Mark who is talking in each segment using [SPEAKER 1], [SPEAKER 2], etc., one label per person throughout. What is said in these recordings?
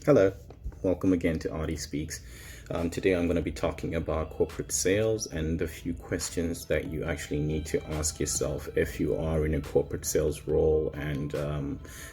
[SPEAKER 1] Hello, welcome again to Audie Speaks. Today I'm going to be talking about corporate sales and the few questions that you actually need to ask yourself if you are in a corporate sales role, and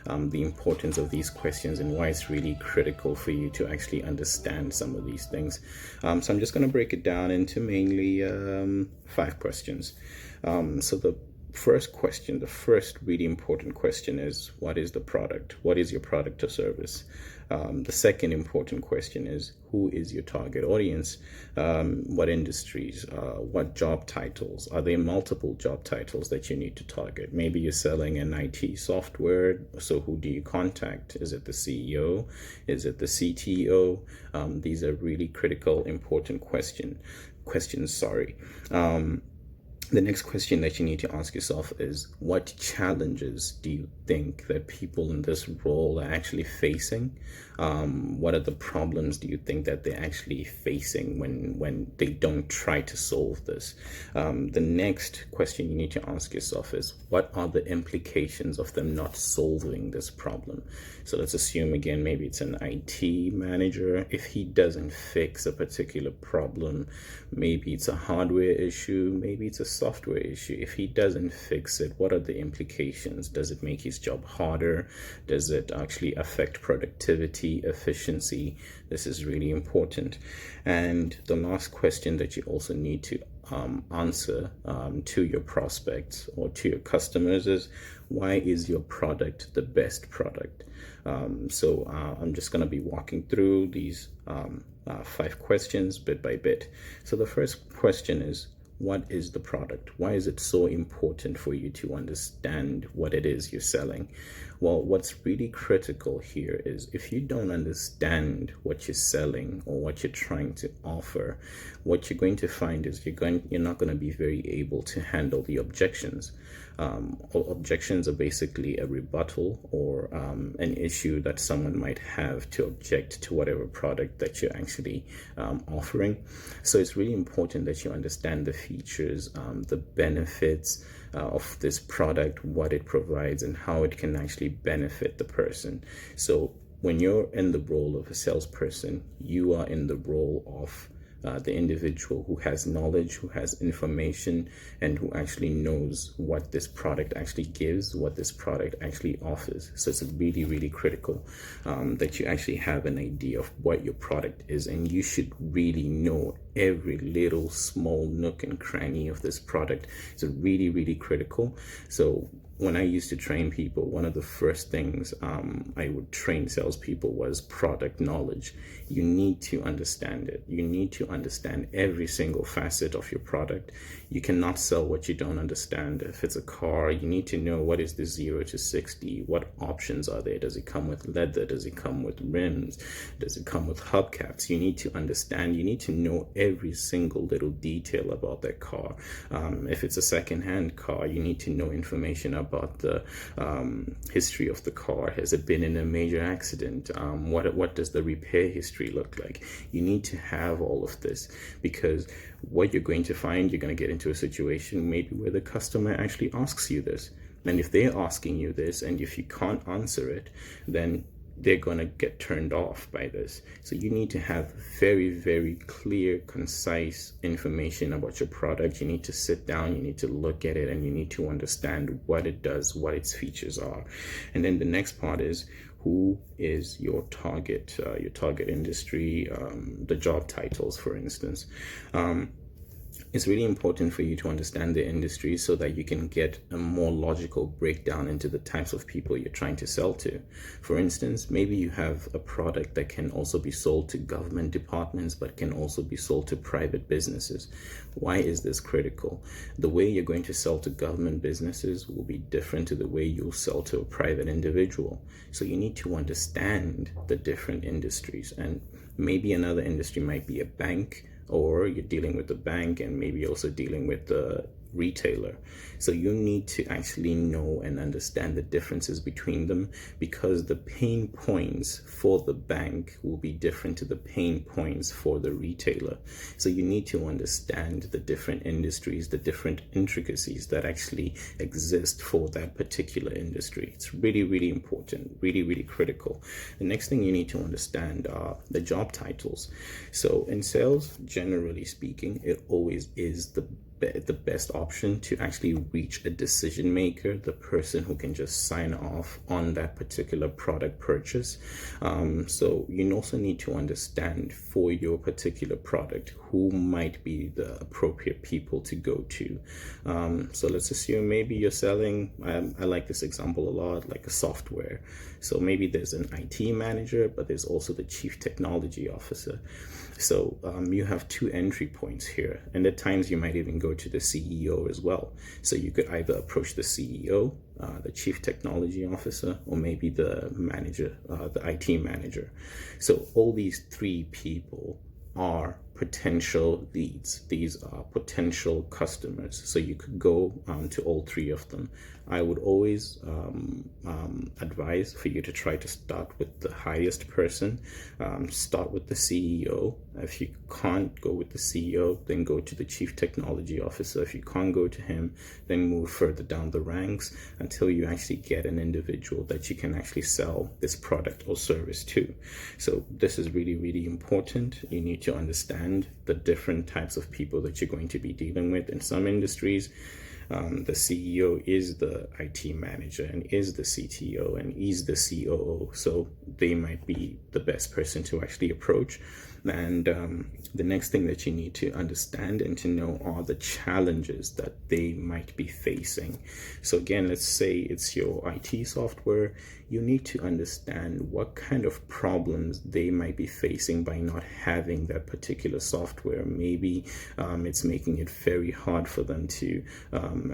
[SPEAKER 1] the importance of these questions and why it's really critical for you to actually understand some of these things. So I'm just going to break it down into mainly 5 questions. So the first question, the first really important question is, what is the product? What is your product or service? The second important question is, who is your target audience? What industries? What job titles? Are there multiple job titles that you need to target? Maybe you're selling an IT software, so who do you contact? Is it the CEO? Is it the CTO? These are really critical, important questions. Sorry. The next question that you need to ask yourself is, what challenges do you think that people in this role are actually facing? What are the problems do you think that they're actually facing when they don't try to solve this? The next question you need to ask yourself is, what are the implications of them not solving this problem? So let's assume again, maybe it's an IT manager. If he doesn't fix a particular problem, maybe it's a hardware issue, maybe it's a software issue. If he doesn't fix it, what are the implications? Does it make his job harder? Does it actually affect productivity, efficiency? This is really important. And the last question that you also need to answer to your prospects or to your customers is, why is your product the best product? I'm just going to be walking through these 5 questions bit by bit. So the first question is, what is the product? Why is it so important for you to understand what it is you're selling? Well, what's really critical here is, if you don't understand what you're selling or what you're trying to offer, what you're going to find is you're not going to be very able to handle the objections. Objections are basically a rebuttal or an issue that someone might have to object to whatever product that you're actually offering. So it's really important that you understand the features, the benefits of this product, what it provides, and how it can actually benefit the person. So when you're in the role of a salesperson, you are in the role of the individual who has knowledge, who has information, and who actually knows what this product actually gives, what this product actually offers. So it's really, really critical that you actually have an idea of what your product is, and you should really know every little small nook and cranny of this product. It's really, really critical. So when I used to train people, one of the first things I would train salespeople was product knowledge. You need to understand it. You need to understand every single facet of your product. You cannot sell what you don't understand. If it's a car, you need to know, what is the 0 to 60? What options are there? Does it come with leather? Does it come with rims? Does it come with hubcaps? You need to understand. You need to know every single little detail about that car. If it's a second-hand car, you need to know information about the history of the car. Has it been in a major accident? What does the repair history look like? You need to have all of this, because what you're going to find, you're going to get into a situation maybe where the customer actually asks you this. And if they're asking you this, and if you can't answer it, then they're going to get turned off by this. So you need to have very, very clear, concise information about your product. You need to sit down, you need to look at it, and you need to understand what it does, what its features are. And then the next part is, who is your target industry, the job titles, for instance. It's really important for you to understand the industry so that you can get a more logical breakdown into the types of people you're trying to sell to. For instance, maybe you have a product that can also be sold to government departments, but can also be sold to private businesses. Why is this critical? The way you're going to sell to government businesses will be different to the way you'll sell to a private individual. So you need to understand the different industries, and maybe another industry might be a bank, or you're dealing with the bank and maybe also dealing with the retailer. So you need to actually know and understand the differences between them, because the pain points for the bank will be different to the pain points for the retailer. So you need to understand the different industries, the different intricacies that actually exist for that particular industry. It's really, really important, really, really critical. The next thing you need to understand are the job titles. So in sales, generally speaking, it always is the best option to actually reach a decision maker, the person who can just sign off on that particular product purchase. So you also need to understand for your particular product who might be the appropriate people to go to. So let's assume maybe you're selling, I like this example a lot, like a software. So maybe there's an IT manager, but there's also the chief technology officer. So you have two entry points here, and at times you might even go to the CEO as well. So you could either approach the CEO, the chief technology officer, or maybe the manager, the IT manager. So all these three people are potential leads. These are potential customers. So you could go to all three of them. I would always advise for you to try to start with the highest person. Start with the CEO. If you can't go with the CEO, then go to the chief technology officer. If you can't go to him, then move further down the ranks until you actually get an individual that you can actually sell this product or service to. So this is really, really important. You need to understand the different types of people that you're going to be dealing with. In some industries, the CEO is the IT manager and is the CTO and is the COO. So they might be the best person to actually approach. And the next thing that you need to understand and to know are the challenges that they might be facing. So again, let's say it's your IT software. You need to understand what kind of problems they might be facing by not having that particular software. Maybe it's making it very hard for them to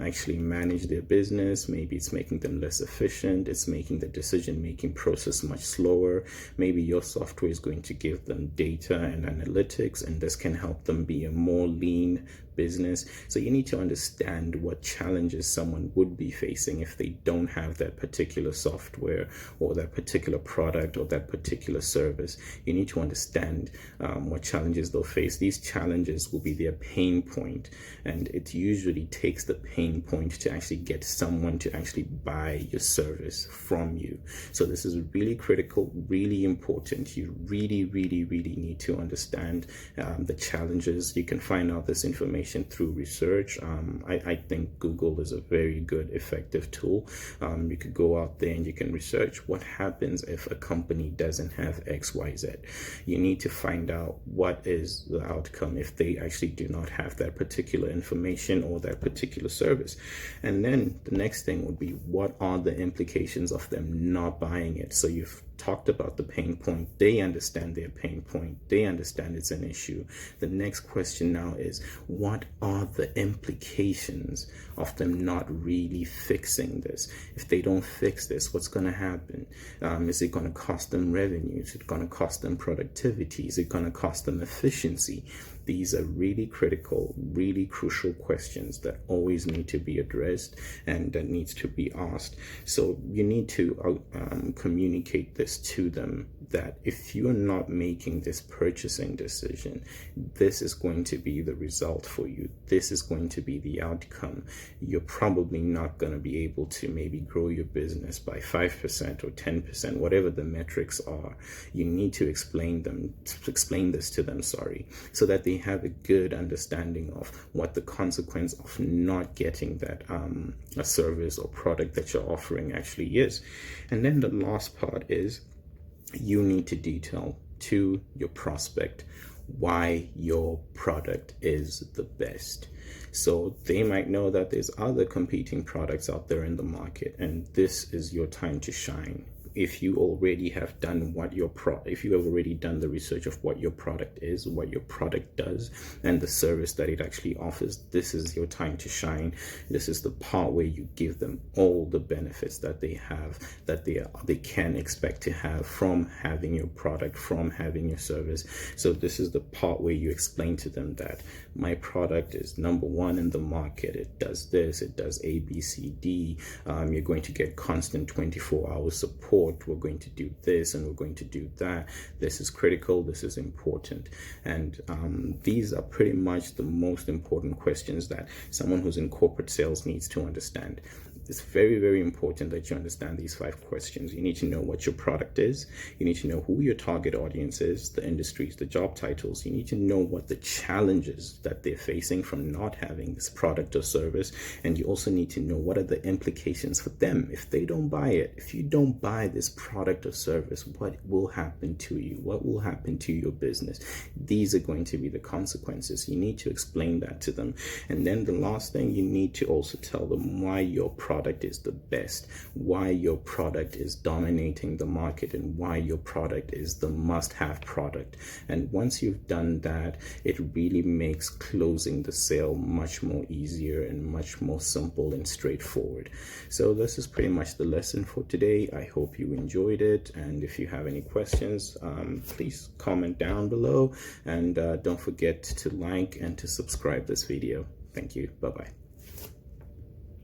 [SPEAKER 1] actually manage their business. Maybe it's making them less efficient. It's making the decision-making process much slower. Maybe your software is going to give them data and analytics, and this can help them be a more lean business. So you need to understand what challenges someone would be facing if they don't have that particular software or that particular product or that particular service. You need to understand what challenges they'll face. These challenges will be their pain point, and it usually takes the pain point to actually get someone to actually buy your service from you. So this is really critical, really important. You really, really, really need to understand the challenges. You can find out this information through research. I think Google is a very good, effective tool. You could go out there and you can research what happens if a company doesn't have XYZ. You need to find out what is the outcome if they actually do not have that particular information or that particular service. And then the next thing would be, what are the implications of them not buying it? So you've talked about the pain point. They understand their pain point. They understand it's an issue. The next question now is, what are the implications of them not really fixing this? If they don't fix this, what's going to happen? Is it going to cost them revenue? Is it going to cost them productivity? Is it going to cost them efficiency? These are really critical, really crucial questions that always need to be addressed and that needs to be asked. So you need to communicate this to them, that if you are not making this purchasing decision, this is going to be the result for you. This is going to be the outcome. You're probably not going to be able to maybe grow your business by 5% or 10%, whatever the metrics are. You need to explain this to them, so that they have a good understanding of what the consequence of not getting that a service or product that you're offering actually is. And then the last part is, you need to detail to your prospect why your product is the best. So they might know that there's other competing products out there in the market, and this is your time to shine. if you already have done if you have already done the research of what your product is, what your product does, and the service that it actually offers, this is your time to shine. This is the part where you give them all the benefits that they have, that they can expect to have from having your product, from having your service. So this is the part where you explain to them that my product is number one in the market. It does this, it does A, B, C, D. You're going to get constant 24-hour support. We're going to do this and we're going to do that. This is critical, this is important. And these are pretty much the most important questions that someone who's in corporate sales needs to understand. It's very, very important that you understand these 5 questions. You need to know what your product is. You need to know who your target audience is, the industries, the job titles. You need to know what the challenges that they're facing from not having this product or service. And you also need to know what are the implications for them if they don't buy it. If you don't buy this product or service, what will happen to you? What will happen to your business? These are going to be the consequences. You need to explain that to them. And then the last thing, you need to also tell them why your product is the best, why your product is dominating the market, and why your product is the must-have product. And once you've done that, it really makes closing the sale much more easier and much more simple and straightforward. So this is pretty much the lesson for today. I hope you enjoyed it, and if you have any questions, please comment down below, and don't forget to like and to subscribe this video. Thank you. Bye-bye.